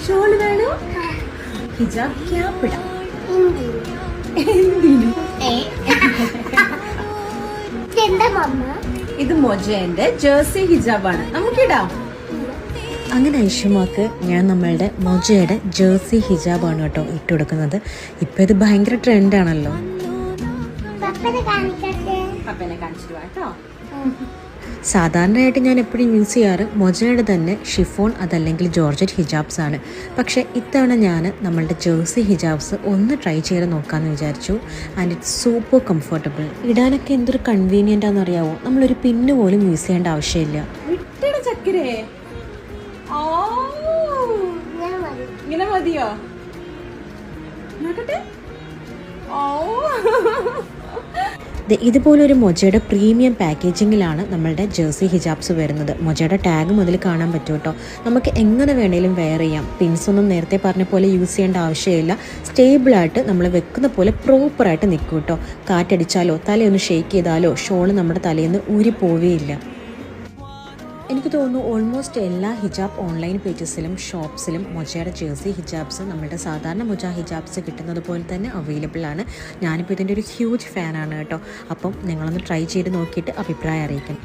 Shawl വേണോ? ഹിജാബ് cap ഇടാം. ഇത് മൊജേന്റെ ജേഴ്സി ഹിജാബാണ്, നമുക്കിടാം. അങ്ങനെ ഐഷുമാക്ക് ഞാൻ നമ്മളുടെ മൊജയുടെ ജേഴ്സി ഹിജാബാണ് കേട്ടോ ഇട്ട് കൊടുക്കുന്നത്. ഇപ്പം ഇത് ഭയങ്കര ട്രെൻഡാണല്ലോ. പപ്പനെ കാണിച്ചിട്ട് കേട്ടോ. സാധാരണയായിട്ട് ഞാൻ എപ്പോഴും യൂസ് ചെയ്യാറ് മൊജയുടെ തന്നെ ഷിഫോൺ അതല്ലെങ്കിൽ ജോർജറ്റ് ഹിജാബ്സ് ആണ്. പക്ഷേ ഇത്തവണ ഞാൻ നമ്മളുടെ ജേഴ്സി ഹിജാബ്സ് ഒന്ന് ട്രൈ ചെയ്ത് നോക്കാമെന്ന് വിചാരിച്ചു. And it's super comfortable. ഇടാനൊക്കെ എന്തൊരു കൺവീനിയൻ്റ് ആണെന്നറിയാവോ. നമ്മളൊരു പിന്ന് പോലും യൂസ് ചെയ്യേണ്ട ആവശ്യമില്ല. ഇങ്ങനെ മതിയോ? ഇതുപോലൊരു മൊജയുടെ പ്രീമിയം പാക്കേജിങ്ങിലാണ് നമ്മളുടെ ജേഴ്സി ഹിജാബ്സ് വരുന്നത്. മൊജയുടെ ടാഗ് മുതൽ കാണാൻ പറ്റും കേട്ടോ. നമുക്ക് എങ്ങനെ വേണേലും വെയർ ചെയ്യാം. പിൻസൊന്നും നേരത്തെ പറഞ്ഞ പോലെ യൂസ് ചെയ്യേണ്ട ആവശ്യമില്ല. സ്റ്റേബിളായിട്ട് നമ്മൾ വെക്കുന്ന പോലെ പ്രോപ്പറായിട്ട് നിൽക്കും കേട്ടോ. കാറ്റടിച്ചാലോ തലയൊന്ന് ഷേക്ക് ചെയ്താലോ ഷോള് നമ്മുടെ തലയിൽ നിന്ന് ഊരിപ്പോവുകയില്ല. എനിക്ക് തോന്നുന്നു ഓൾമോസ്റ്റ് എല്ലാ ഹിജാബ് ഓൺലൈൻ പേജസിലും ഷോപ്സിലും മൊജയുടെ ജേഴ്സി ഹിജാബ്സ് നമ്മുടെ സാധാരണ മൊജ ഹിജാബ്സ് കിട്ടുന്നത് പോലെ തന്നെ അവൈലബിൾ ആണ്. ഞാനിപ്പോൾ ഇതിൻ്റെ ഒരു ഹ്യൂജ് ഫാനാണ് കേട്ടോ. അപ്പം നിങ്ങളൊന്ന് ട്രൈ ചെയ്ത് നോക്കിയിട്ട് അഭിപ്രായം അറിയിക്കണം.